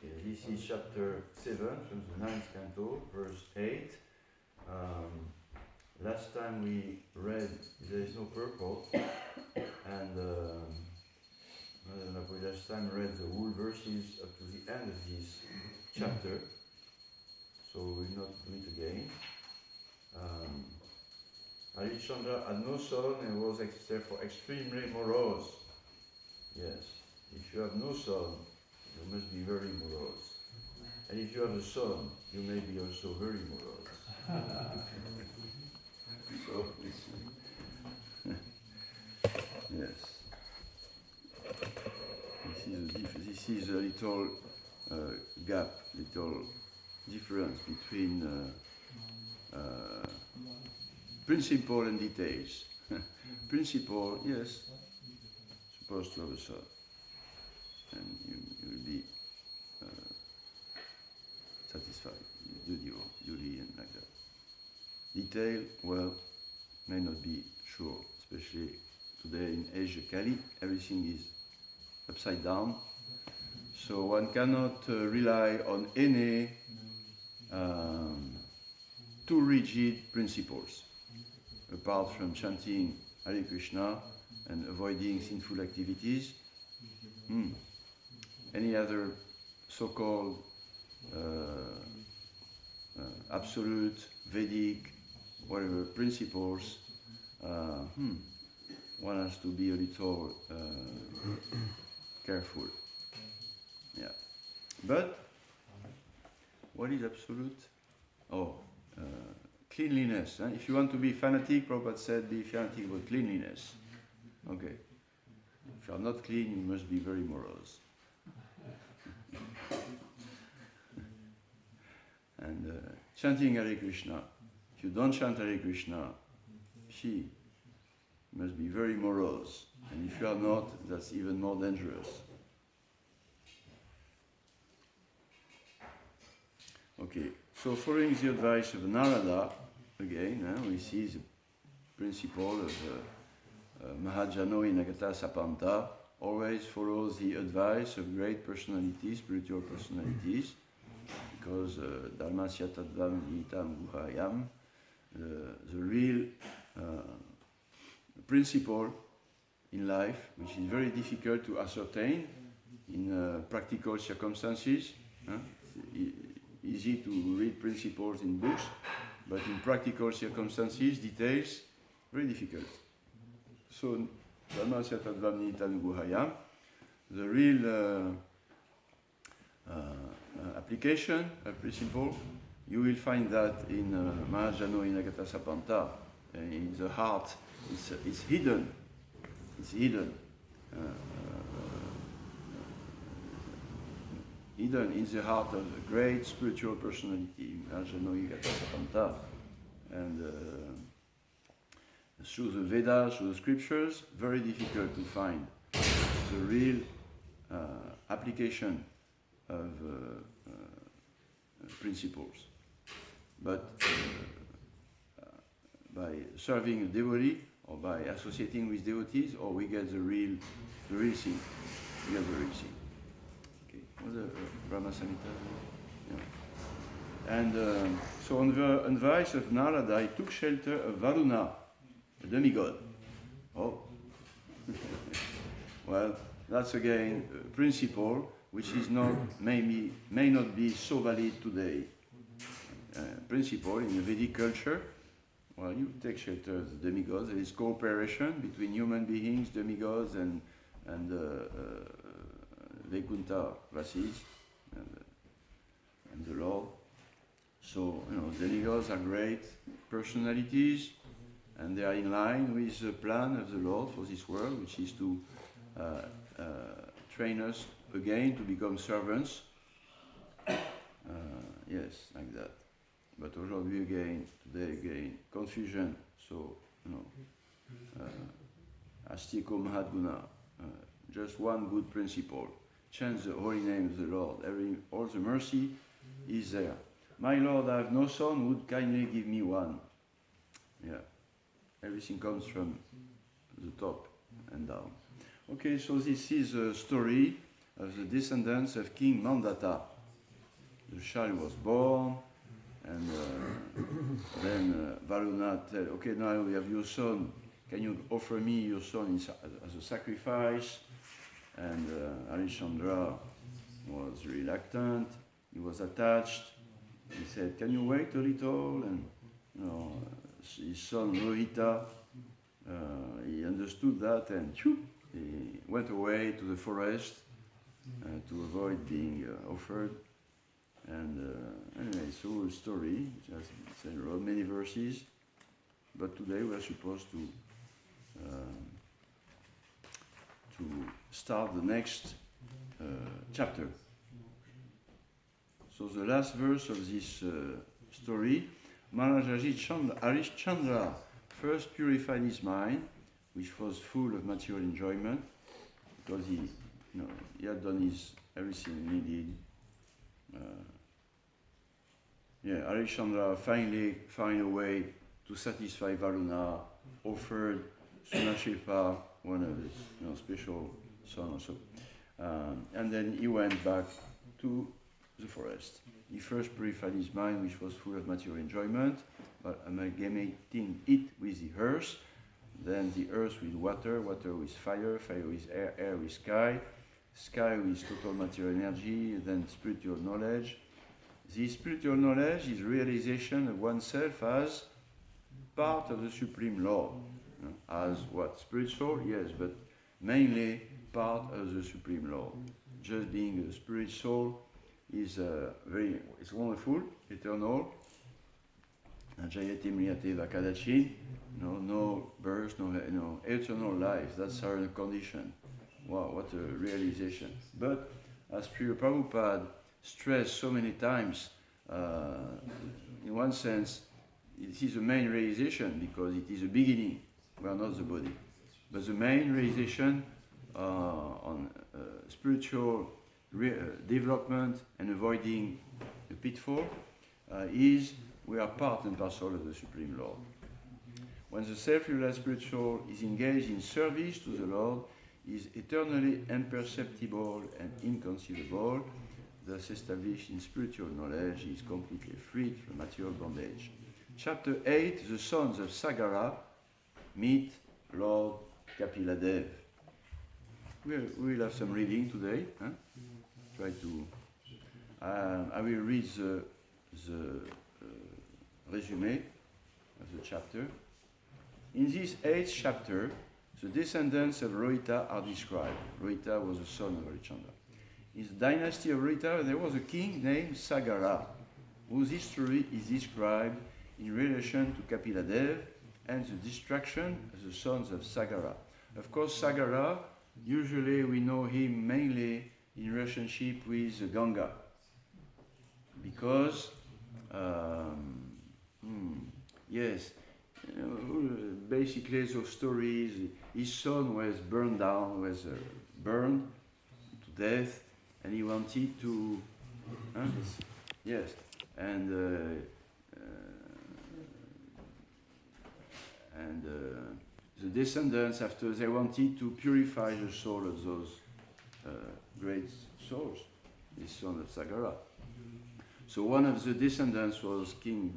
This is chapter 7 from the 9th canto, verse 8. Last time we read There is no purport, and we last time read the whole verses up to the end of this chapter, so we will not do it again. Harishchandra had no son and was therefore extremely morose. Yes, if you have no son, you must be very morose. And if you have a son, you may be also very morose. So, yes. This is a little gap, little difference between principle and details. Principle, yes, supposed to have a son. And you will be satisfied, duly and like that. Detail, well, may not be sure, especially today in Asia Kali, everything is upside down. So one cannot rely on any too rigid principles, apart from chanting Hare Krishna and avoiding sinful activities. Any other so-called absolute, Vedic, whatever principles, one has to be a little careful. Yeah. But what is absolute? Cleanliness. If you want to be fanatic, Prabhupada said, be fanatic about cleanliness. Okay. If you are not clean, you must be very morose. And chanting Hare Krishna. If you don't chant Hare Krishna, you must be very morose. And if you are not, that's even more dangerous. Okay, so following the advice of Narada, again, we see the principle of Mahajano Inagata Sapanta, always follows the advice of great personalities, spiritual personalities, because Dharmasya Tadvam Nitam Guhayam, the real principle in life, which is very difficult to ascertain in practical circumstances. Easy to read principles in books, but in practical circumstances, details, very difficult. So, Dhammasya Tadvam Nitam Guhayam, the real application of principle, you will find that in Mahajano Inagata Sapanta, in the heart. It's hidden. It's hidden. Hidden in the heart of a great spiritual personality, Mahajano Inagata Sapanta. And through the Vedas, through the scriptures, very difficult to find the real application of principles. But by serving a devotee, or by associating with devotees, or we get the real thing. We get the real thing. Okay, was it Brahma Samhita? Yeah. And so on the advice of Narada, he took shelter of Varuna, a demigod. Oh. Well, that's again a principle which is may not be so valid today. Principle in the Vedic culture, well, you take shelter of the demigods. There is cooperation between human beings, demigods, and Vaikuntha Vasis, and the Lord. So, demigods are great personalities, and they are in line with the plan of the Lord for this world, which is to train us again to become servants. Yes, like that. But aujourd'hui today again, confusion. So, Astiko Mahadguna, just one good principle. Chant the holy name of the Lord. All the mercy is there. My Lord, I have no son, would kindly give me one. Yeah. Everything comes from the top and down. Okay, so this is a story of the descendants of King Mandata. the child was born, and then Varuna said, okay, now we have your son, can you offer me your son as a sacrifice? And Harishchandra was reluctant, he was attached. He said, can you wait a little? And his son Rohita, he understood that, and he went away to the forest to avoid being offered. And anyway, it's a whole story, which has many verses, but today we are supposed to start the next chapter. So the last verse of this story, Maharaji Harishchandra first purified his mind, which was full of material enjoyment, because he had done everything he did. Harishchandra finally found a way to satisfy Varuna, offered Sunashilpa, one of his special sons also. And then he went back to the forest. He first purified his mind, which was full of material enjoyment, by amalgamating it with the earth, then the earth with water, water with fire, fire with air, air with sky, sky with total material energy, and then spiritual knowledge. This spiritual knowledge is realization of oneself as part of the Supreme Lord. As what? Spiritual? Yes, but mainly part of the Supreme Lord. Just being a spirit soul is it's wonderful, eternal. Jayate Mriyate Vakadachin, no birth, no eternal life. That's our condition. Wow, what a realization. But as Prabhupada stressed so many times, in one sense, it is the main realization because it is the beginning. We are not the body. But the main realization on spiritual development and avoiding the pitfall is we are part and parcel of the Supreme Lord. When the self-realized spiritual is engaged in service to the Lord, is eternally imperceptible and inconceivable, thus established in spiritual knowledge, is completely freed from material bondage. Chapter 8, the sons of Sagara meet Lord Kapiladev. We will have some reading today. Try to. I will read the resume of the chapter. In this 8th chapter, the descendants of Rohita are described. Rohita was the son of Harishchandra. In the dynasty of Rohita, there was a king named Sagara, whose history is described in relation to Kapiladev and the destruction of the sons of Sagara. Of course, Sagara, usually we know him mainly in relationship with Ganga, because, basically those stories, his son was burned to death, and he wanted to, the descendants, after they wanted to purify the soul of those great souls, the son of Sagara. So one of the descendants was King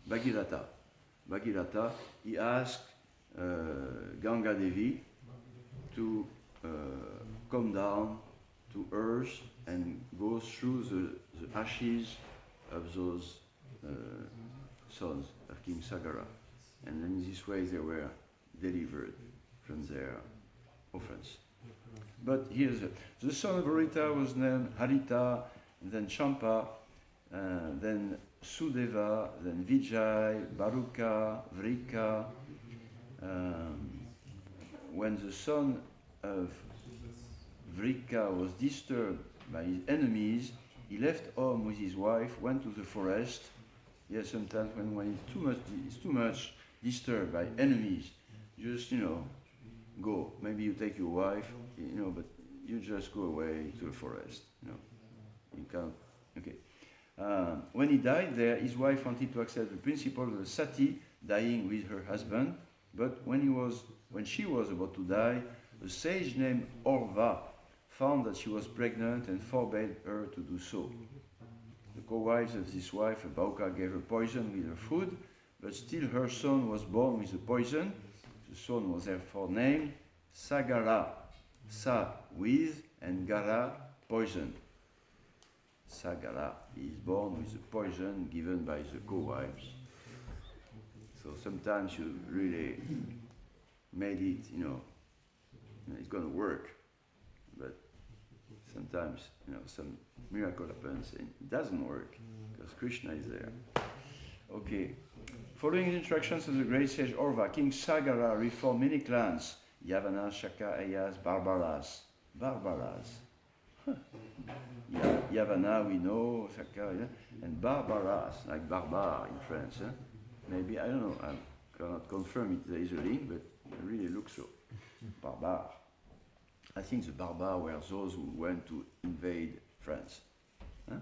Bhagirata. Bhagirata, he asked Ganga Devi to come down to earth and go through the ashes of those sons of King Sagara. And in this way they were delivered from their offense. But here's the son of Rohita was named Harita, and then Champa, then Sudeva, then Vijay, Baruka, Vrika. When the son of Vrika was disturbed by his enemies, he left home with his wife, went to the forest. Yes, sometimes when it's too much disturbed by enemies, just go. Maybe you take your wife, but you just go away to the forest. You can't. Okay. When he died there, his wife wanted to accept the principle of the sati, dying with her husband. But when she was about to die, a sage named Orva found that she was pregnant and forbade her to do so. The co-wives of this wife, Bauka, gave her poison with her food, but still her son was born with the poison. The son was therefore named Sagara. Sa, with, and Gara, poison. Sagara. He is born with the poison given by the co-wives. So sometimes you really made it, it's going to work. But sometimes, some miracle happens and it doesn't work because Krishna is there. Okay. Following the instructions of the great sage Orva, King Sagara reformed many clans. Yavana, Shaka, Ayas, Barbaras. Barbaras. Huh. Yavana we know, Shaka, and Barbaras, like Barbar in France. Maybe, I don't know, I cannot confirm it, there is a link, but it really looks so. Barbar. I think the Barbars were those who went to invade France. Huh?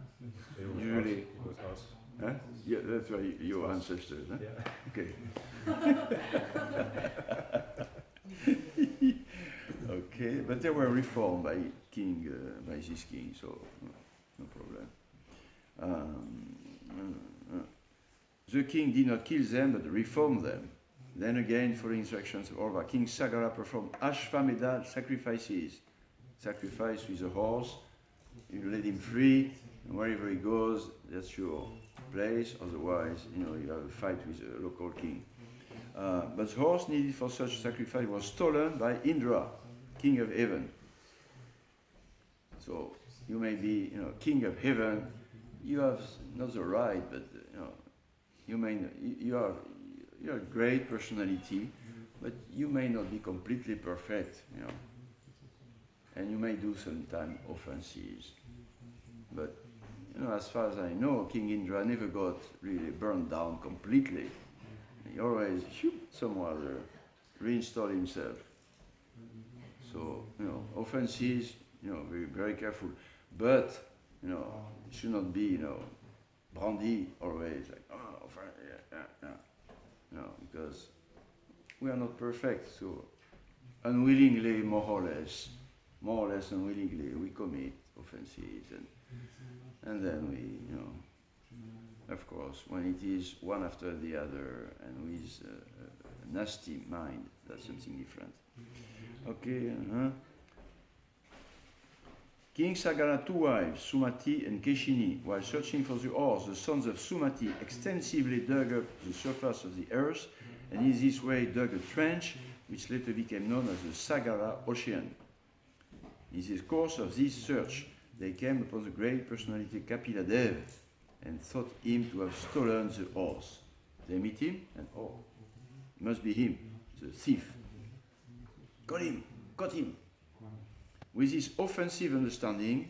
Usually. It was us. Huh? Yeah, that's why your ancestors. Huh? Yeah. Okay. Okay, but they were reformed by this king, so no problem. The king did not kill them, but reformed them. Then again, following instructions of Orva, King Sagara performed Ashvamedha sacrifices. Sacrifice with a horse, you let him free, and wherever he goes, that's your place. Otherwise, you have a fight with a local king. But the horse needed for such sacrifice was stolen by Indra, king of heaven. So you may be, king of heaven. You have not the right, but you are a great personality, but you may not be completely perfect, and you may do sometimes offenses. But as far as I know, King Indra never got really burned down completely. He always somewhere reinstalled himself. So offenses, very very careful. But it should not be brandy always like because we are not perfect. So unwillingly, more or less unwillingly, we commit offenses, and then we, of course, when it is one after the other and with a nasty mind, that's something different. Okay. King Sagara, two wives, Sumati and Keshini, while searching for the ores, the sons of Sumati extensively dug up the surface of the earth, and in this way dug a trench, which later became known as the Sagara Ocean. In the course of this search, they came upon the great personality Kapila Dev, and thought him to have stolen the ores. They meet him, and it must be him, the thief. Got him. With this offensive understanding,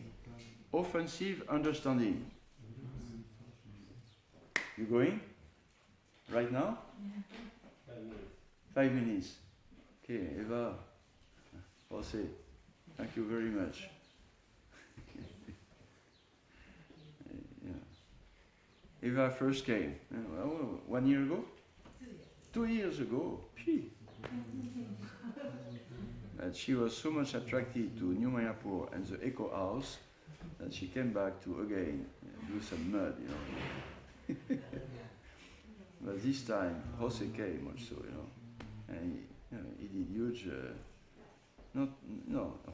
you going? Right now? 5 minutes. Okay, Eva, Jose, thank you very much. Eva first came, 1 year ago? 2 years ago. And she was so much attracted to New Mayapur and the Eco House that she came back to again do some mud, But this time Jose came also, and he did huge.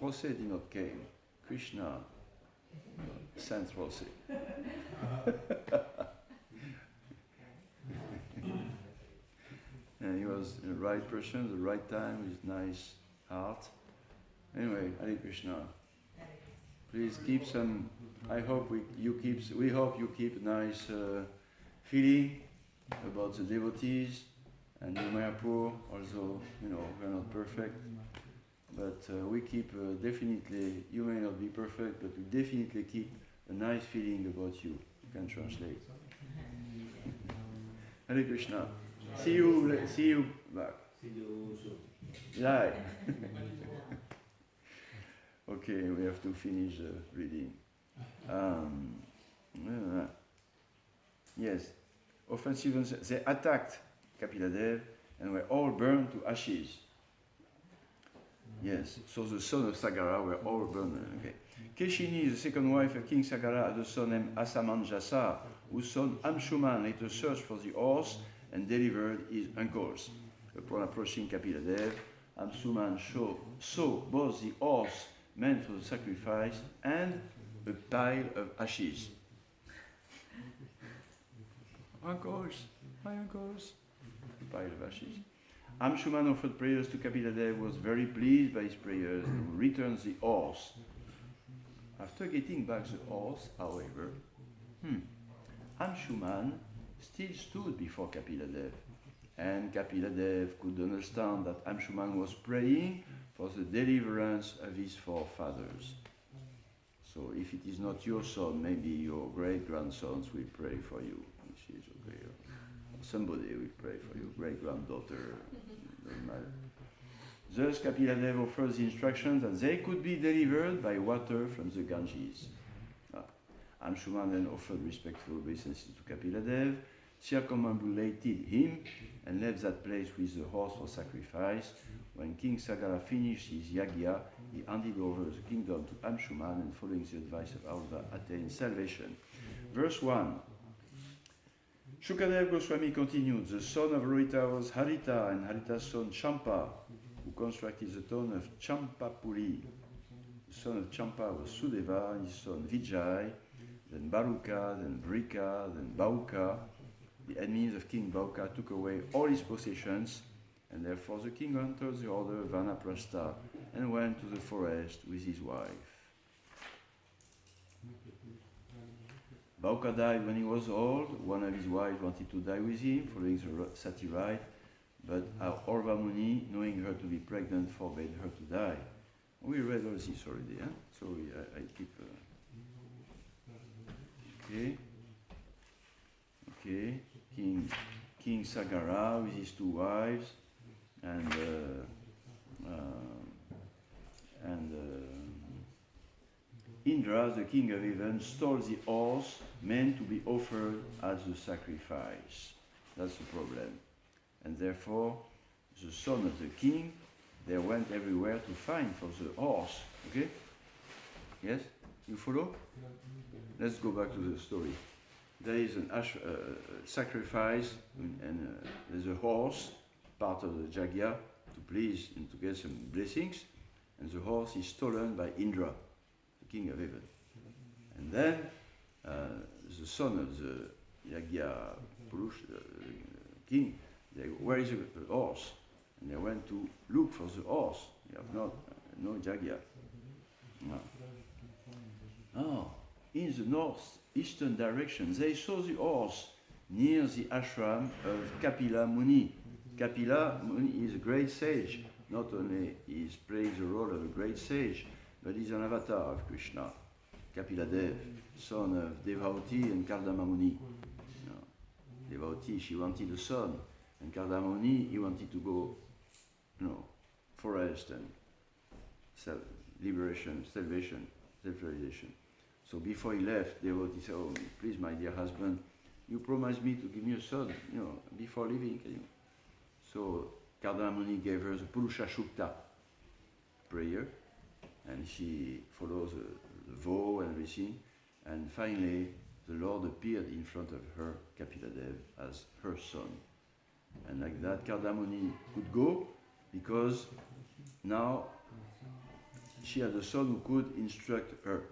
Jose did not came. Krishna sent Jose. And he was the right person, the right time, with nice heart. Anyway, Hare Krishna. Please keep some. I hope we hope you keep a nice feeling about the devotees and New Mayapur. Also, we're not perfect, but we keep definitely. You may not be perfect, but we definitely keep a nice feeling about you. You can translate. Hare Krishna. See you back. See you soon. Right. Okay, we have to finish the reading. Yes, offensive. They attacked Kapila Dev and were all burned to ashes. Yes, so the sons of Sagara were all burned. Okay. Keshini, the second wife of King Sagara, had a son named Asamanjasa, whose son Amshuman later searched for the horse and delivered his uncles. Upon approaching Kapiladev, Amshuman saw both the horse meant for the sacrifice and a pile of ashes. Uncles, my uncles, a pile of ashes. Amshuman offered prayers to Kapiladev, was very pleased by his prayers, and returns the horse. After getting back the horse, however, Amshuman still stood before Kapiladev, and Kapiladev could understand that Amshuman was praying for the deliverance of his forefathers. So if it is not your son, maybe your great-grandsons will pray for you, which is okay. Somebody will pray for you, great-granddaughter, doesn't matter. Thus Kapiladev offers the instructions that they could be delivered by water from the Ganges. Amshuman then offered respectful obeisances to Kapiladev, circumambulated him, and left that place with the horse for sacrifice. When King Sagara finished his yagya, he handed over the kingdom to Amshuman, and following the advice of Alva, attained salvation. Verse 1. Shukadev Goswami continued, the son of Rohita was Harita, and Harita's son Champa, who constructed the town of Champapuri. The son of Champa was Sudeva, and his son Vijay, then Baruka, then Vrika, then Bauka. The enemies of King Bauka took away all his possessions, and therefore the king entered the order of Vanaprastha and went to the forest with his wife. Bauka died when he was old. One of his wives wanted to die with him, following the sati rite, but Orva Muni, knowing her to be pregnant, forbade her to die. We read all this already, so I keep... Okay. King Sagara with his two wives, and Indra, the king of heaven, stole the horse meant to be offered as a sacrifice. That's the problem. And therefore, the son of the king, they went everywhere to find for the horse. Okay? Yes? You follow? Let's go back to the story. There is an sacrifice, and there's a horse, part of the Jagya, to please and to get some blessings, and the horse is stolen by Indra, the king of heaven. And then the son of the Yagya Purush, king, they go, where is the horse? And they went to look for the horse. They have no Jagya. No. Oh, in the northeastern direction, they saw the horse near the ashram of Kapila Muni. Kapila Muni is a great sage. Not only he is playing the role of a great sage, but he's an avatar of Krishna. Kapila Dev, son of Devauti and Kardama Muni. Devauti, she wanted a son, and Kardama Muni, he wanted to go, forest and self-liberation, salvation, self-realization. So before he left, Devotee said, "Oh, please, my dear husband, you promised me to give me a son, before leaving, can you?" So Kardama Muni gave her the Purusha Shukta prayer, and she follows the vow and everything, and finally the Lord appeared in front of her, Kapiladev, as her son. And like that, Kardama Muni could go, because now she had a son who could instruct her.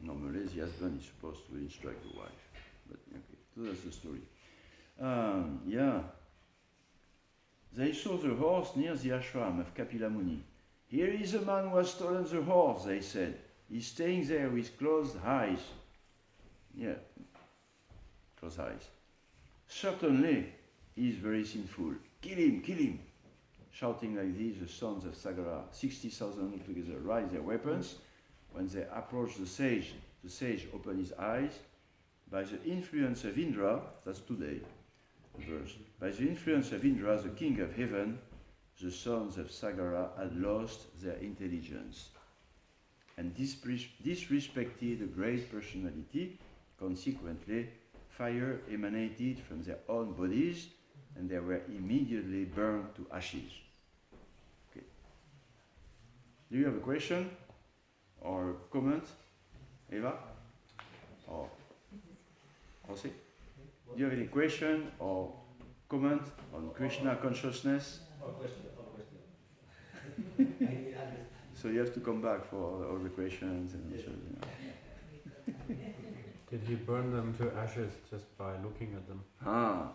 Normally, the husband is supposed to instruct the wife. But okay, so that's the story. They saw the horse near the ashram of Kapila Muni. "Here is a man who has stolen the horse," they said. "He's staying there with closed eyes." Yeah, closed eyes. "Certainly, he is very sinful. Kill him, kill him." Shouting like this, the sons of Sagara, 60,000 altogether, raised their weapons. When they approached the sage opened his eyes. By the influence of Indra, that's today, verse, by the influence of Indra, the king of heaven, the sons of Sagara had lost their intelligence and disrespected a great personality. Consequently, fire emanated from their own bodies, and they were immediately burned to ashes. Okay. Do you have a question or comment, Eva? Or Jose? Do you have any question or comment on Krishna consciousness? So you have to come back for all the questions and answers. Did he burn them to ashes just by looking at them? Ah,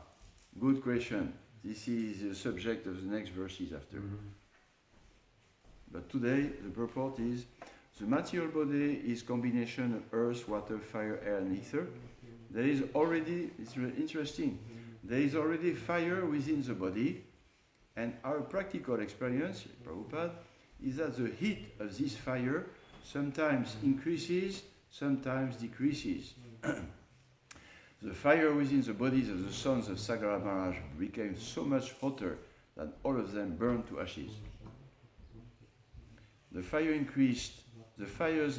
good question. This is the subject of the next verses after. But today the purport is the material body is combination of earth, water, fire, air and ether. There is already, it's really interesting, there is already fire within the body, and our practical experience, Prabhupada, is that the heat of this fire sometimes increases, sometimes decreases. The fire within the bodies of the sons of Sagara Maharaj became so much hotter that all of them burned to ashes. The fire's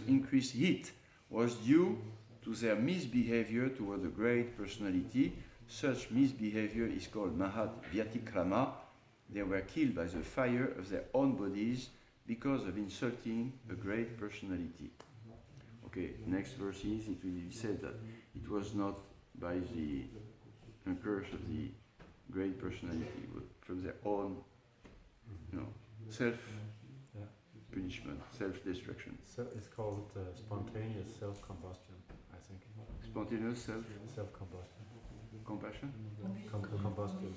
increased heat was due to their misbehavior toward the great personality. Such misbehavior is called Mahat Vyatikrama. They were killed by the fire of their own bodies because of insulting a great personality. Okay, next verses, it will be said that it was not by the curse of the great personality, but from their own, self-punishment, self-destruction. So it's called spontaneous self-combustion, I think. Spontaneous Self-combustion. compassion? Combustion.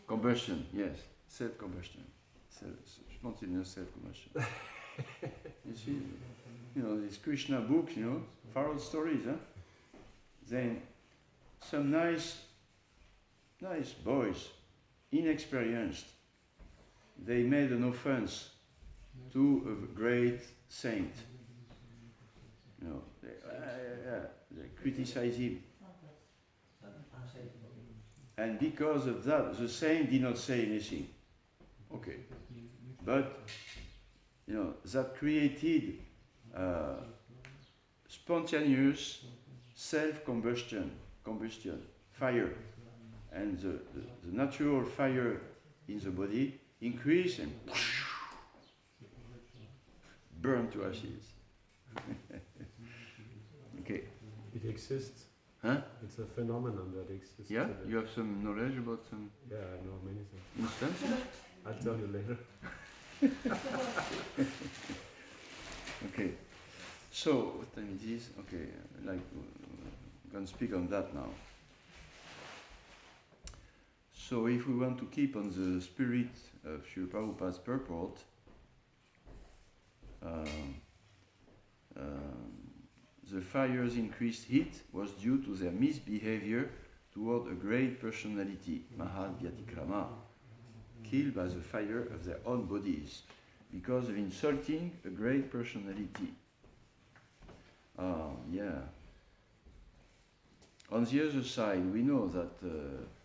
Combustion, yes. Self-combustion. Spontaneous self-combustion. You see, these Krishna books, far stories, huh? Then some nice boys, inexperienced, they made an offense to a great saint. They criticize him. And because of that, the saint did not say anything. Okay. But, that created spontaneous self-combustion, fire. And the natural fire in the body increased and burned to ashes. Okay. It exists. Huh? It's a phenomenon that exists. Yeah? Today. You have some knowledge about some Yeah, I know many things. instances? I'll tell you later. Okay. So, what time it is? Okay, I'm going to speak on that now. So, if we want to keep on the spirit of Srila Prabhupada's purport, the fire's increased heat was due to their misbehavior toward a great personality, Mahat Vyatikrama, killed by the fire of their own bodies because of insulting a great personality. On the other side, we know that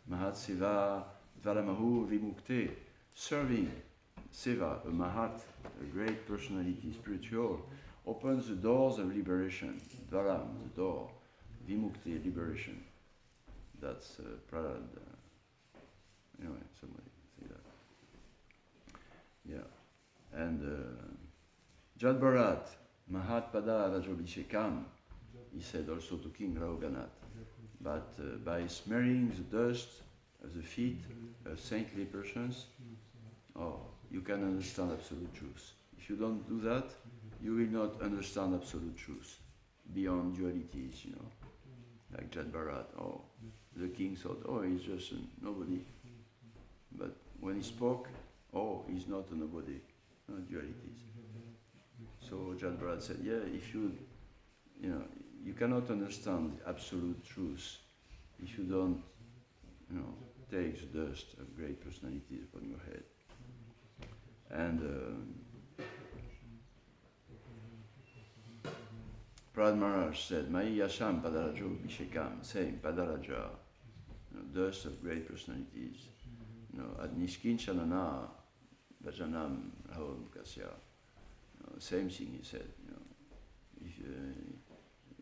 Mahat Seva, Valamahu Vimukte, serving Seva, a Mahat, a great personality, spiritual, opens the doors of liberation. Dvaram, the door. Vimukte, liberation. That's Prarabdha. Anyway, somebody say that. Yeah. And Jad Bharat, Mahatpada Rajabhishekam, he said also to King Rahuganath. But by smearing the dust of the feet of saintly persons, you can understand absolute truth. If you don't do that, you will not understand absolute truth beyond dualities, like Jad Bharat. The king thought, he's just a nobody. But when he spoke, he's not a nobody, not dualities. So Jad Bharat said, if you cannot understand absolute truth if you don't, take the dust of great personalities upon your head. And Prahlad Maharaj said, Mai Yasham Padarajo Bhishekam, saying Padaraja, dust of great personalities, Ad Nishkinchanana Bhajanam Raho Mukasya. Same thing he said,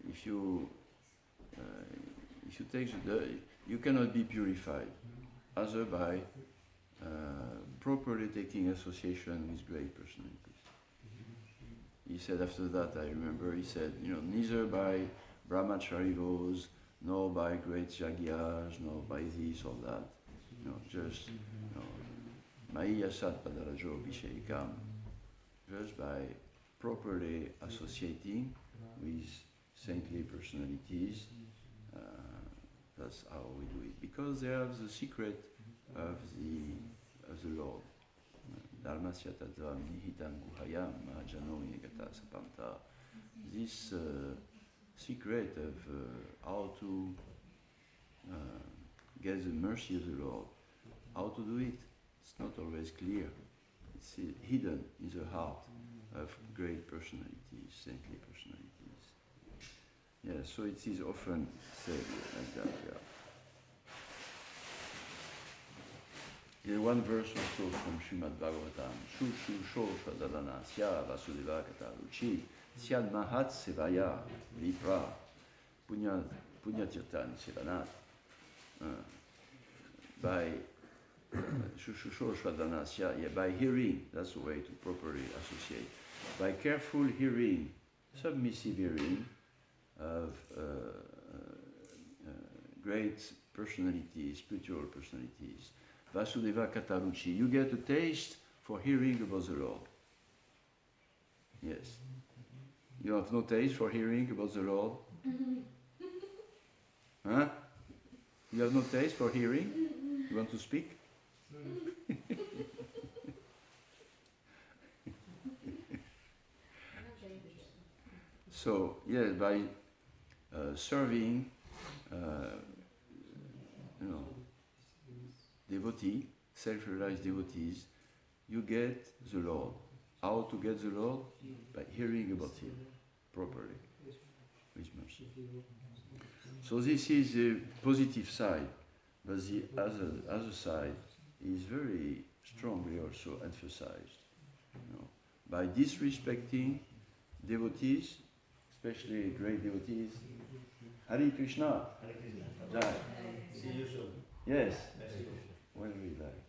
if you take the dust, you cannot be purified, other by properly taking association with great personalities. he said after that, I remember, he said, neither by brahmachari vows, nor by great yagyas, nor by this or that, just, Mahiyasat Padarajo Abhishekam, just by properly associating with saintly personalities, that's how we do it. Because they have the secret of the Lord. Dharmasya Tadvam Nihitam Guhayam Mahajano Yagata Sapanta. This secret of how to get the mercy of the Lord, how to do it, it's not always clear. It's hidden in the heart of great personalities, saintly personalities. Yeah, so it is often said like that, yeah. There's one verse also from Srimad Bhagavatam, Shu Shu Sho Shvadalana Sya Vasudeva Kataruchi Syad Mahat Sevaya Vipra Punya Tirtan Sevanat. By Shu Shu Sho Shvadalana Sya, yeah, by hearing, that's the way to properly associate. By careful hearing, submissive hearing of great personalities, spiritual personalities, Vasudeva Kataruchi, you get a taste for hearing about the Lord. Yes. You have no taste for hearing about the Lord? Huh? You have no taste for hearing? You want to speak? So, yes, by serving, devotee, self-realized devotees, you get the Lord. How to get the Lord? By hearing about Him properly, with mercy. So this is the positive side, but the other side is very strongly also emphasized. By disrespecting devotees, especially great devotees. Hare Krishna. Jai. See you soon. Yes. When we like.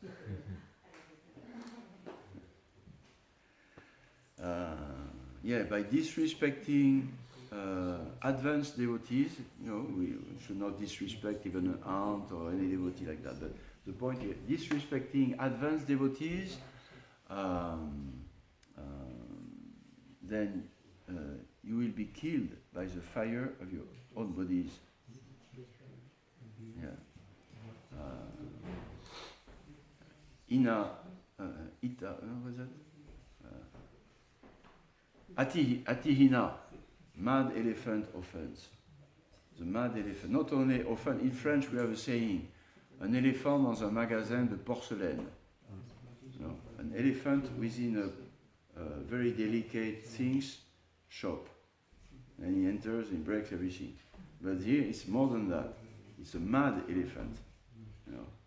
By disrespecting advanced devotees, we should not disrespect even an aunt or any devotee like that. But the point is, disrespecting advanced devotees, then you will be killed by the fire of your own bodies. Yeah. What's that? Atihina, mad elephant offense. The mad elephant. Not only often, in French we have a saying, un éléphant dans un magasin de porcelaine. An elephant within a very delicate things shop. And he enters, he breaks everything. But here it's more than that. It's a mad elephant.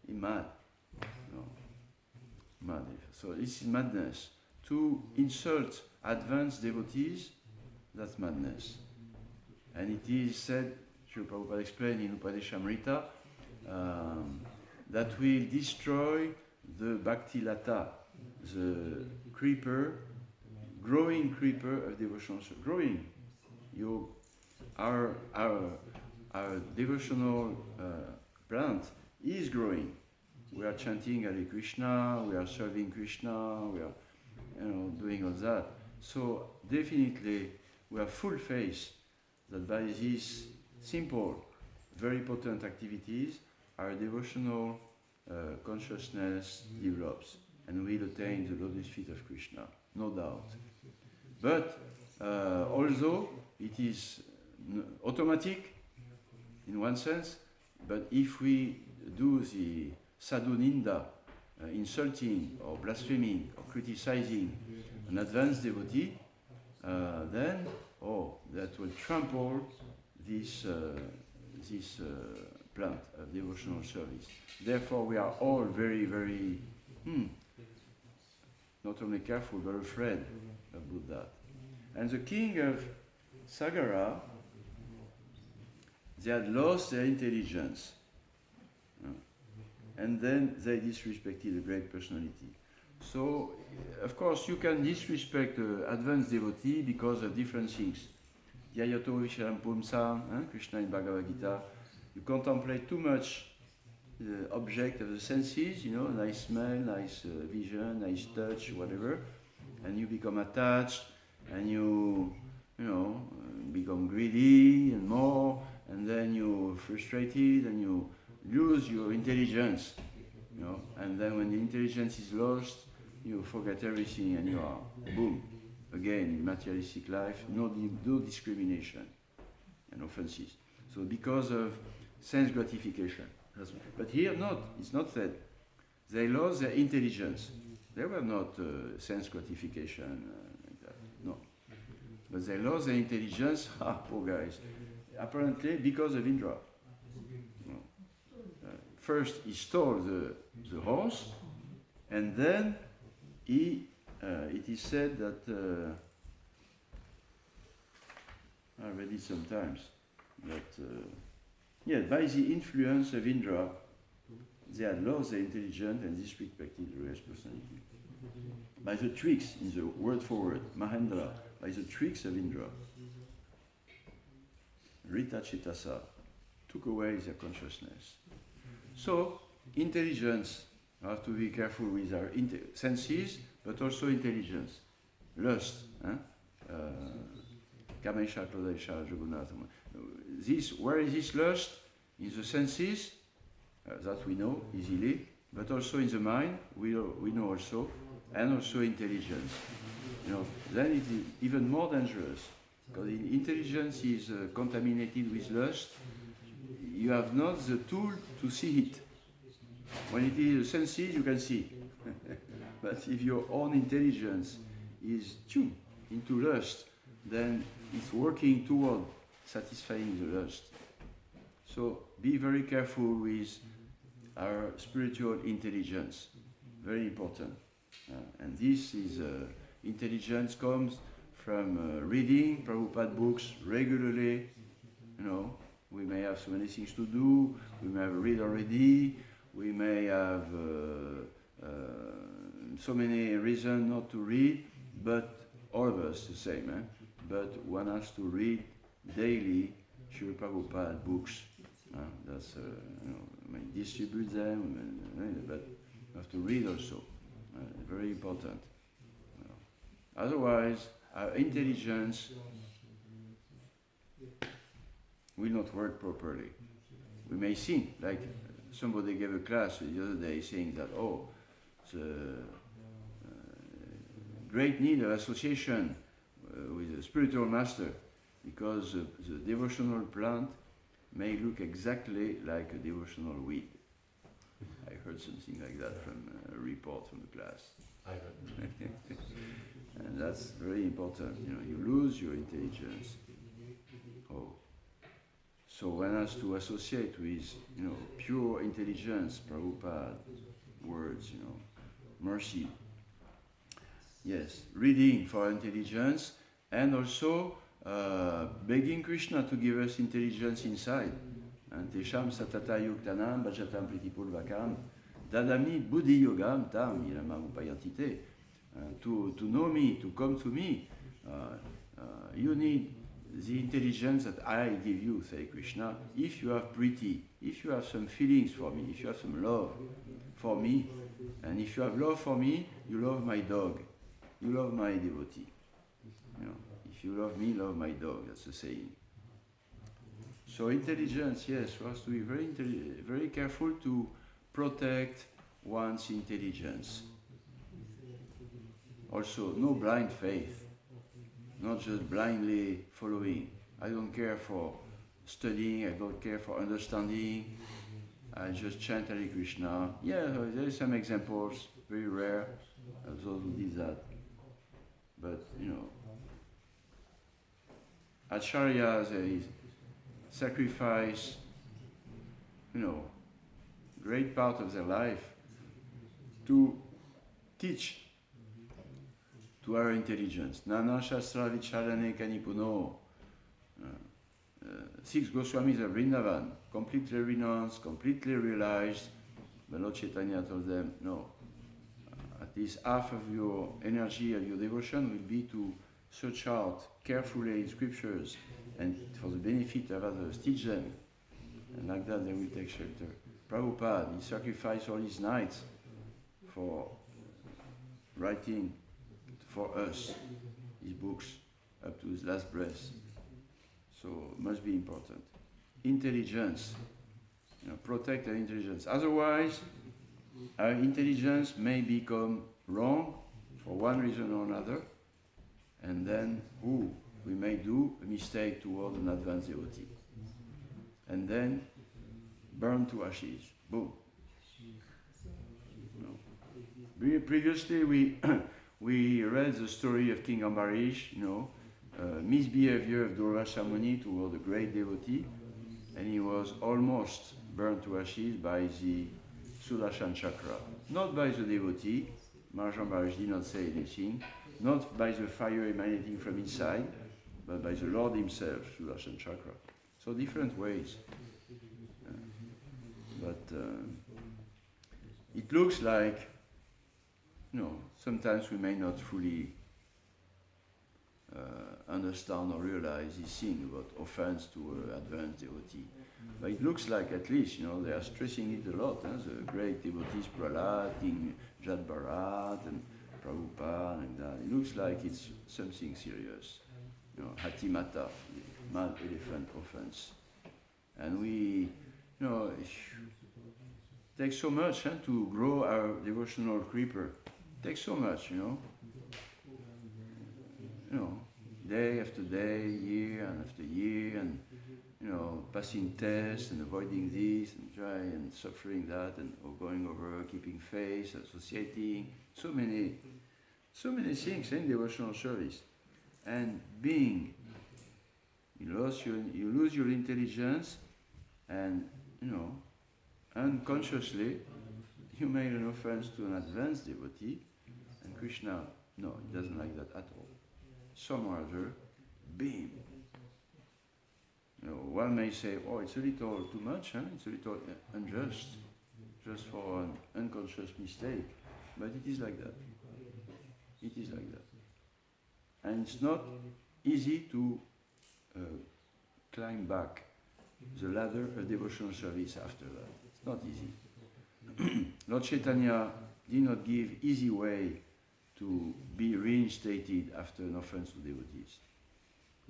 He's mad. Mad elephant. So this is madness. To insult advanced devotees, that's madness. And it is said, Srila Prabhupada explained in Upadeshamrita, that will destroy the Bhakti Lata, the creeper, growing creeper of devotional service. Growing. Our devotional plant is growing. We are chanting Hare Krishna, we are serving Krishna, we are doing all that. So definitely we have full faith that by these simple, very potent activities, our devotional consciousness develops and will attain the lotus feet of Krishna, no doubt. But although it is automatic in one sense, but if we do the sadhu ninda, insulting or blaspheming or criticizing an advanced devotee, then that will trample this plant of devotional service. Therefore, we are all very, very not only careful but afraid about that. And the king of Sagara, they had lost their intelligence. And then they disrespected a great personality. So, of course, you can disrespect advanced devotee because of different things. Dhyayato Visharam Pumsam, Krishna in Bhagavad Gita. You contemplate too much the object of the senses, nice smell, nice vision, nice touch, whatever, and you become attached, and you become greedy and more, and then you're frustrated, and you lose your intelligence, and then when the intelligence is lost, you forget everything, and you are, boom, again in materialistic life, no discrimination and offenses. So because of sense gratification. But here it's not that. They lost their intelligence. They were not sense gratification like that, no. But they lost their intelligence, poor guys, apparently because of Indra. First he stole the horse, and then it is said that, I read it sometimes, that by the influence of Indra, they had lost their intelligence and disrespected the real personality. By the tricks, in the word for word, Mahendra, by the tricks of Indra, Rita Chitasa took away their consciousness. So, intelligence, we have to be careful with our senses, but also intelligence. Lust, Kamesha, Krodesha, Jagunnath. Where is this lust? In the senses, that we know easily, but also in the mind, we know also, and also intelligence. Then it is even more dangerous, because intelligence is contaminated with lust. You have not the tool to see it. When it is the senses, you can see. But if your own intelligence is tuned into lust, then it's working toward satisfying the lust. So be very careful with our spiritual intelligence. Very important. And this is intelligence comes from reading Prabhupada books regularly. We may have so many things to do. We may have read already. We may have so many reasons not to read. But all of us the same. But one has to read daily Srila Prabhupada books. That's distribute them, but you have to read also. Very important. Otherwise, our intelligence will not work properly. We may think, like somebody gave a class the other day saying that, the great need of association with a spiritual master, because the devotional plant may look exactly like a devotional weed. I heard something like that from a report from the class. I heard. And that's very important. You lose your intelligence. So one has to associate with, pure intelligence, Prabhupada words, mercy. Yes, reading for intelligence, and also begging Krishna to give us intelligence inside. And Tesham satata yuktanam bhajatam pritipulvakam dadami buddhi yogam tam ilamam upayatite. To know me, to come to me, you need the intelligence that I give you, say Krishna. If you have priti, if you have some feelings for me, if you have some love for me, and if you have love for me, you love my dog, you love my devotee. If you love me, love my dog. That's the saying. So intelligence, yes, for us to be very careful to protect one's intelligence. Also, no blind faith, not just blindly following. I don't care for studying, I don't care for understanding. I just chant Hare Krishna. Yeah, there are some examples, very rare, of those who did that. But, acharyas, they sacrifice, great part of their life to teach to our intelligence. Nana Shastra Vicharane Kanipuno. 6 Goswamis of Vrindavan, completely renounced, completely realized. But Lord Chaitanya told them, no, at this half of your energy, of your devotion, will be to search out carefully in scriptures and for the benefit of others, teach them. And like that they will take shelter. Prabhupada, he sacrificed all his nights for writing for us his books up to his last breath. So must be important. Intelligence. Protect our intelligence. Otherwise, our intelligence may become wrong for one reason or another, and then we may do a mistake toward an advanced devotee. And then burn to ashes. Boom. Previously we read the story of King Ambarish, misbehavior of Durvasha Muni toward a great devotee, and he was almost burned to ashes by the Sudarshan Chakra. Not by the devotee, Maharaj Ambarish did not say anything, not by the fire emanating from inside, but by the Lord himself, Sudarshan Chakra. So different ways. But it looks like, sometimes we may not fully understand or realize this thing about offense to an advanced devotee. But it looks like at least, they are stressing it a lot. The great devotees, Prahlad, King Jad Bharat, and Prabhupada, and that. It looks like it's something serious. Hatimata, mad elephant offense. And we, it takes so much to grow our devotional creeper. It takes so much, day after day, year after year, and passing tests and avoiding this and try and suffering that and going over, keeping faith, associating, so many things in devotional service. And being, you lose your intelligence, and unconsciously you made an offense to an advanced devotee, and Krishna, no, he doesn't like that at all. Some or other, beam. One may say, it's a little too much, it's a little unjust, just for an unconscious mistake. But it is like that. It is like that. And it's not easy to climb back the ladder of devotional service after that. It's not easy. Lord Chaitanya did not give easy way to be reinstated after an offense to devotees.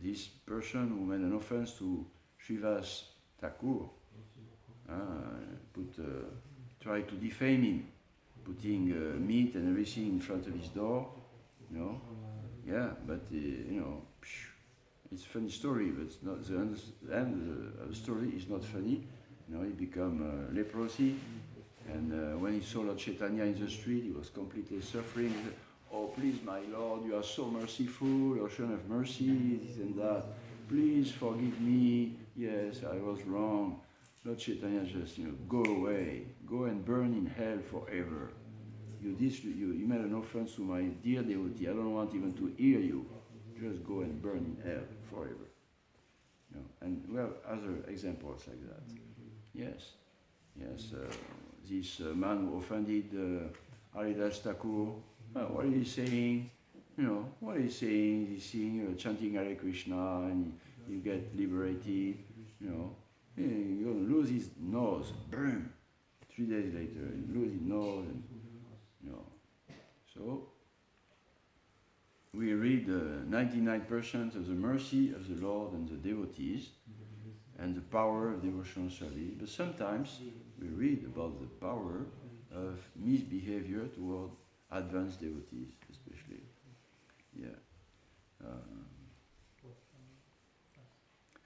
This person who made an offense to Srivas Thakur tried to defame him, putting meat and everything in front of his door. Yeah, but it's a funny story, but it's not, the end of the story is not funny. He became leprosy, and when he saw Lord Chaitanya in the street, he was completely suffering. He said, "Oh, please, my Lord, you are so merciful, ocean of mercy, this and that. Please forgive me. Yes, I was wrong." Lord Chaitanya just, go away, go and burn in hell forever. You made an offense to my dear devotee. I don't want even to hear you. Just go and burn in hell forever. And we have other examples like that. Yes. This man who offended Haridas Thakur. What is he saying? What is he saying? He's saying, chanting Hare Krishna, and you get liberated. You're going to lose his nose. Burn. 3 days later, you lose his nose. And, So, we read 99% of the mercy of the Lord and the devotees, and the power of devotional service. But sometimes we read about the power of misbehavior toward advanced devotees, especially.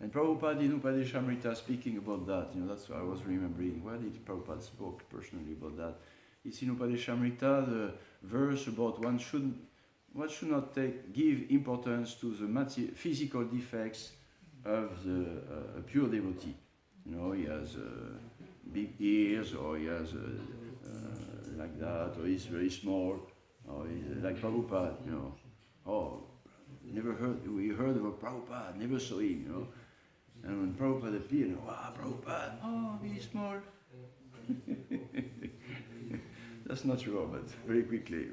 And Prabhupada in Upadeshamrita speaking about that, that's what I was remembering. Where did Prabhupada spoke personally about that? It's in Upadeshamrita, the verse about one should not give importance to the physical defects of the pure devotee. He has big ears, or he has like that, or he's very small, or he's like Prabhupada, we heard about Prabhupada, never saw him, And when Prabhupada appeared, Prabhupada, he's small. That's not sure, but very quickly.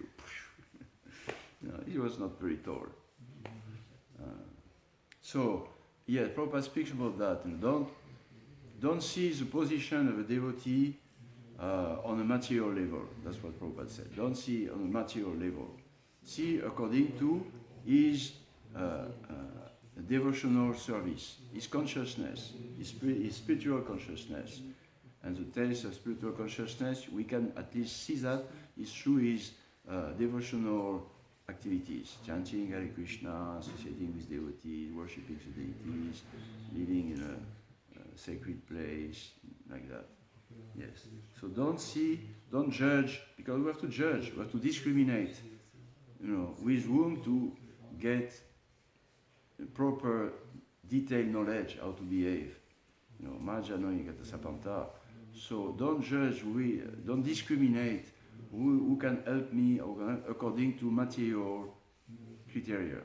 He was not very tall. So, yeah, Prabhupada speaks about that. And don't see the position of a devotee on a material level. That's what Prabhupada said. Don't see on a material level. See according to his devotional service, his consciousness, his spiritual consciousness. And the taste of spiritual consciousness, we can at least see that is through his devotional activities, chanting Hare Krishna, associating with devotees, worshipping the deities, living in a sacred place, like that. Yes. So don't judge, because we have to judge, we have to discriminate, with whom to get proper detailed knowledge how to behave. Mahajano Yagata Sapanta. So don't judge, don't discriminate who can help me according to material criteria,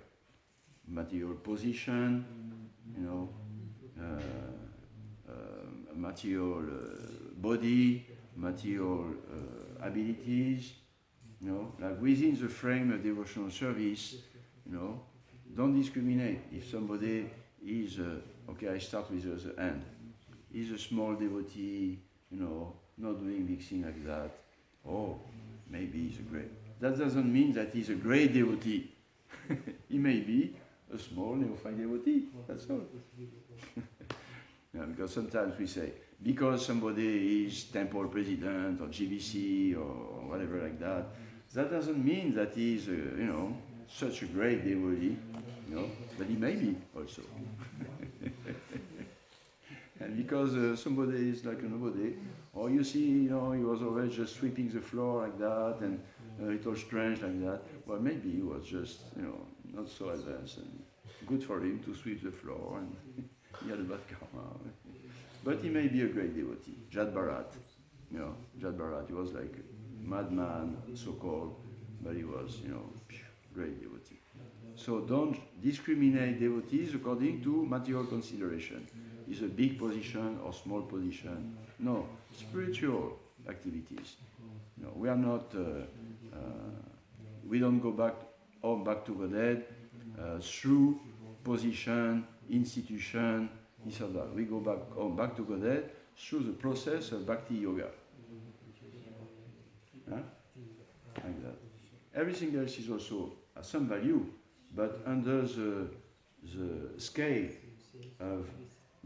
material position, material body, material abilities, like within the frame of devotional service, don't discriminate. If somebody is, I start with the end, is a small devotee, not doing big thing like that, maybe he's a great. That doesn't mean that he's a great devotee. He may be a small neophyte devotee, that's all. Because sometimes we say, because somebody is temple president or GBC or whatever like that, that doesn't mean that he's, such a great devotee, but he may be also. And because somebody is like a nobody, or you see, he was always just sweeping the floor like that, and a little strange like that, well, maybe he was just, not so advanced, and good for him to sweep the floor, and he had a bad karma. But he may be a great devotee. Jad Bharat, Jad Bharat, he was like a madman, so-called, but he was, great devotee. So don't discriminate devotees according to material consideration. Is a big position or small position? No, spiritual activities. We are not. We don't go back to Godhead through position, institution, this or that. We go back to Godhead through the process of bhakti yoga. Like that. Everything else is also has some value, but under the scale of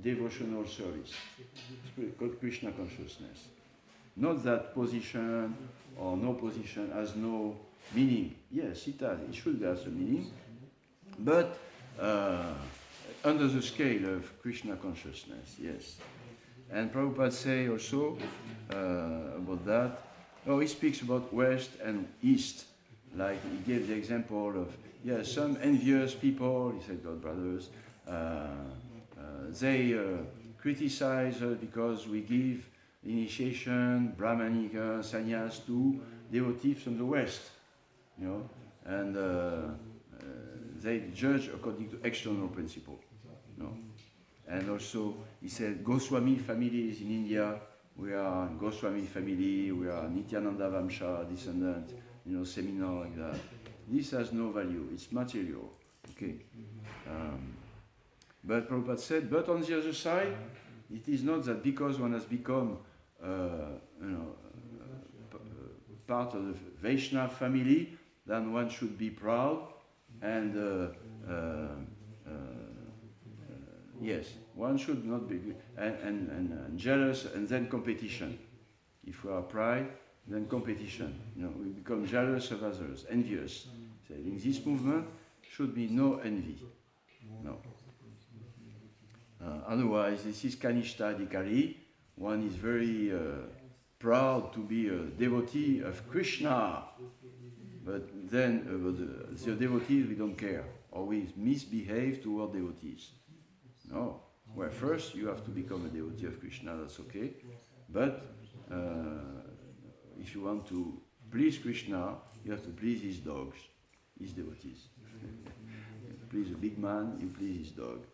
devotional service. It's called Krishna consciousness. Not that position or no position has no meaning. Yes, it has. It should have some meaning. But under the scale of Krishna consciousness, yes. And Prabhupada say also about that. He speaks about West and East. Like he gave the example of, some envious people, he said, God brothers, they criticize us because we give initiation, brahmanika, sannyas to devotees from the West, and they judge according to external principle, And also, he said, Gopaswami families in India, we are Gopaswami family, we are Nityananda Vamsha descendant, seminar like that. This has no value, it's material, okay. But Prabhupada said, but on the other side, it is not that because one has become part of the Vaishnava family, then one should be proud and yes, one should not be and jealous and then competition. If we are pride, then competition. We become jealous of others, envious. So in this movement should be no envy. No. Otherwise, this is Kanishta Adhikari. One is very proud to be a devotee of Krishna, but then the devotees we don't care, or we misbehave toward devotees. No. Well, first you have to become a devotee of Krishna, that's okay. But if you want to please Krishna, you have to please his dogs, his devotees. Please a big man, you please his dog.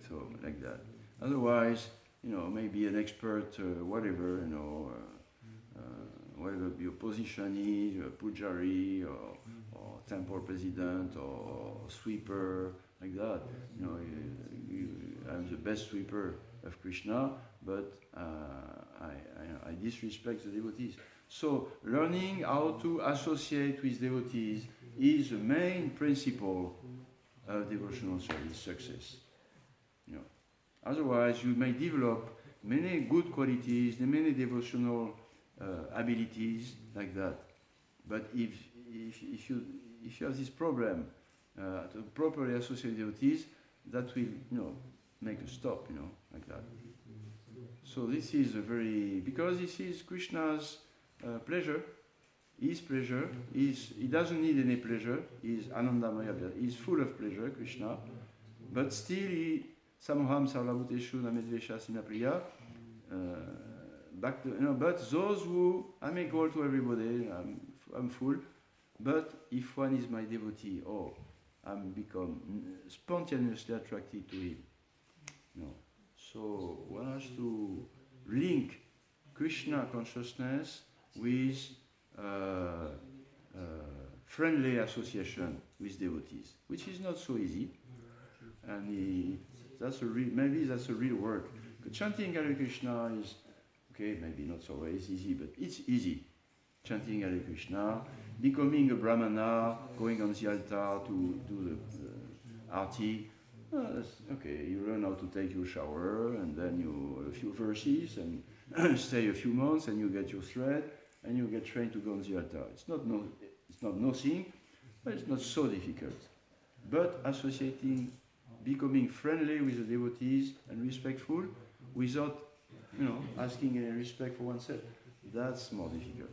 So like that. Otherwise, maybe an expert, whatever, whether your position is pujari or temple president or sweeper, like that. I'm the best sweeper of Krishna, but I disrespect the devotees. So learning how to associate with devotees is the main principle of devotional service success. Otherwise, you may develop many good qualities, many devotional abilities like that. But if you have this problem to properly associate devotees, that will make a stop, like that. So this is because this is Krishna's pleasure, his pleasure. He doesn't need any pleasure. He's Anandamaya. He's full of pleasure, Krishna. But still, Samoham Sarvabhuteshu Namedvesha Sinapriya. But those who I'm equal to everybody, I'm full. But if one is my devotee, I'm become spontaneously attracted to him. So one has to link Krishna consciousness with friendly association with devotees, which is not so easy. And maybe that's a real work. But chanting Hare Krishna is maybe not always easy, but it's easy. Chanting Hare Krishna, becoming a brahmana, going on the altar to do the arti. You learn how to take your shower, and then a few verses, and stay a few months, and you get your thread, and you get trained to go on the altar. It's not nothing, but it's not so difficult. But becoming friendly with the devotees and respectful, without asking any respect for oneself, that's more difficult,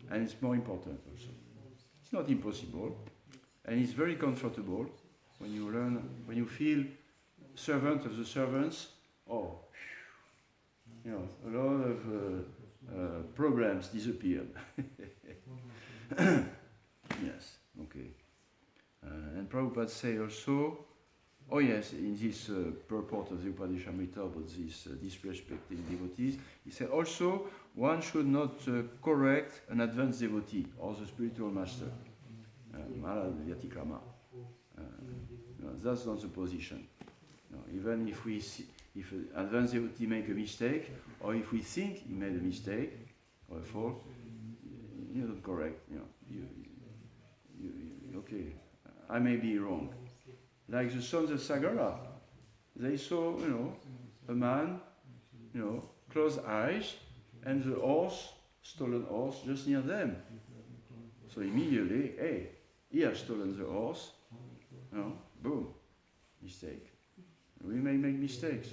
and it's more important also. It's not impossible, and it's very comfortable when you feel servant of the servants. A lot of problems disappear. Yes, okay. And Prabhupada say also, in this purport of the Upadeshamrita about this disrespecting devotees, he said also one should not correct an advanced devotee or the spiritual master. Maharaj Vyatikrama. That's not the position. Even if an advanced devotee make a mistake, or if we think he made a mistake or a fault, you don't correct. I may be wrong. Like the sons of Sagara, they saw, a man, closed eyes, and the stolen horse, just near them. So immediately, he has stolen the horse. Boom, mistake. We may make mistakes.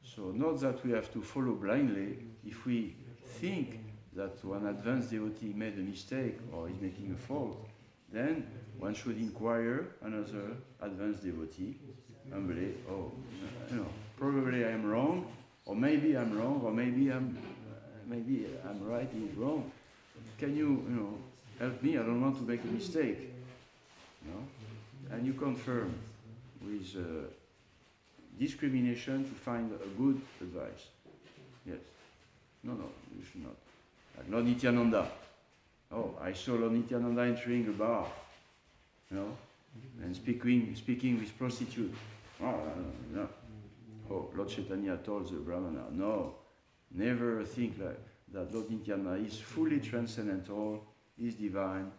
So not that we have to follow blindly. If we think that one advanced devotee made a mistake or is making a fault, then one should inquire another advanced devotee humbly. Probably I am wrong, or maybe I'm wrong, or maybe I'm right, he's wrong. Can you, help me? I don't want to make a mistake. And you confirm with discrimination to find a good advice. Yes. No, you should not. Like Lord Nityananda. I saw Lord Nityananda entering a bar, and speaking with prostitute. No. Lord Chaitanya told the Brahmana, no, never think like that. Lord Nityananda is fully transcendental, is divine,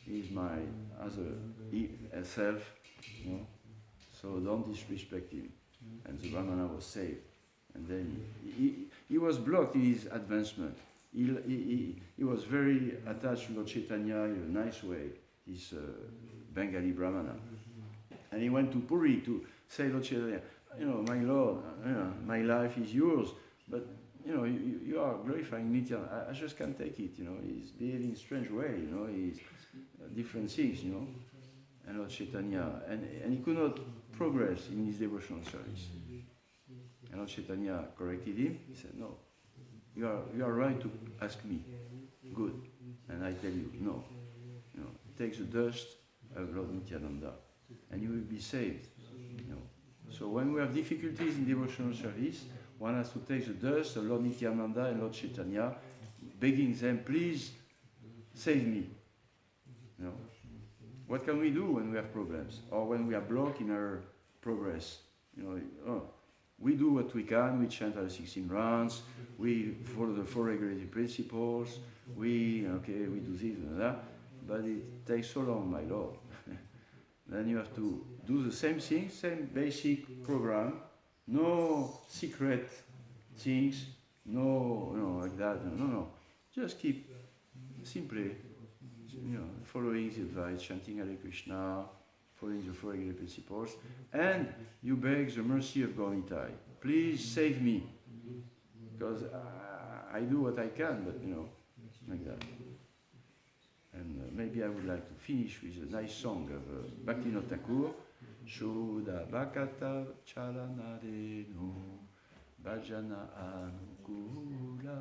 is my other self, so don't disrespect him. And the Brahmana was saved. And then he was blocked in his advancement. He was very attached to Lord Chaitanya in a nice way, this Bengali Brahmana. And he went to Puri to say, Lord Chaitanya, my Lord, my life is yours, but you are glorifying Nityananda. I just can't take it, he's behaving in a strange way, he's different things, and Lord Chaitanya, and he could not progress in his devotional service. And Lord Chaitanya corrected him. He said, no, you are right to ask me. Good. And I tell you, no. Take the dust of Lord Nityananda, and you will be saved. So when we have difficulties in devotional service, one has to take the dust of Lord Nityananda and Lord Chaitanya, begging them, please save me. You know? What can we do when we have problems or when we are blocked in our progress? You know, we do what we can. We chant our 16 rounds. We follow the 4 regulative principles. We do this and that. But it takes so long, my Lord. Then you have to do the same thing, same basic program. No secret things. No, like that. No. Just keep simply, following the advice, chanting Hare Krishna, following the 4 regulative principles, and you beg the mercy of Gaunitai. Please save me, because I do what I can, but like that. And maybe I would like to finish with a nice song of Bhaktivinoda Thakur. Shuddha Bhakata Chalanarenu Bhajana Anukula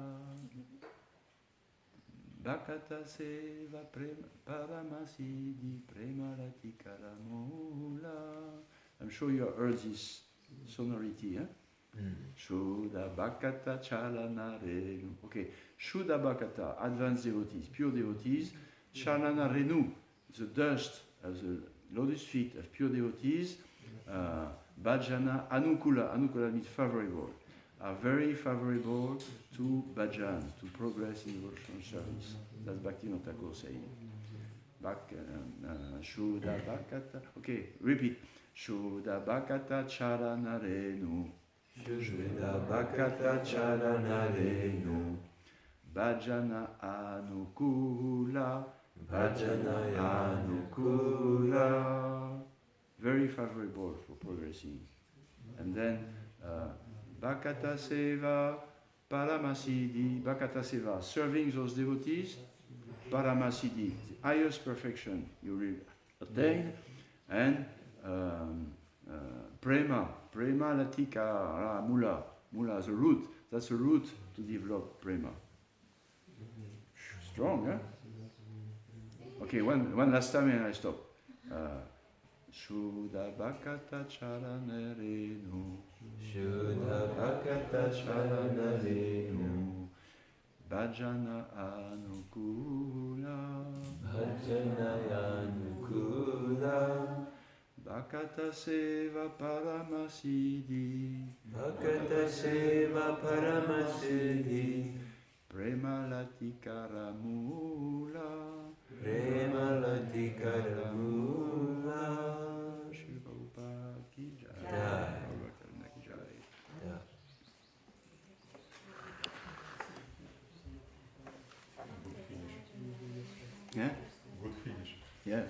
Bhakata Seva Paramasiddhi Premalati Karamula. I'm sure you have heard this sonority, Shuddha Bhakata Chalanarenu. Okay, Shuddha Bhakata, advanced devotees, pure devotees. Chalana Renu, the dust of the lotus feet of pure devotees. Bhajana Anukula, Anukula means favorable, are very favorable to bhajan, to progress in devotional service. That's Bhaktivinoda Thakur saying. Shuddha Bhakata, okay, repeat. Shuddha Bhakata Chalana Renu. Shuddha Bhakata Chalana Renu. Bhajana Anukula. Bhajana Anukula. Very favorable for progressing. And then Bhakata Seva Paramasiddhi. Bhakata Seva, serving those devotees. Paramasiddhi, the highest perfection you will attain. And Prema Latika Mula. Mula, the root. That's the root to develop Prema. Strong, huh? Okay, one last time and I stop. Shuddha Bhakata Chalanerenu. Shuddha Bhakata Chalanerenu. Bhajana Anukula. Bhajana Anukula. Bhakata Seva Paramasiddhi. Bhakata Seva Paramasiddhi. Premalati Karamula. Premalati Karamula. Shri Prabhupada ki jai. Prabhupada ki jai. Yeah? Good finish. Yeah.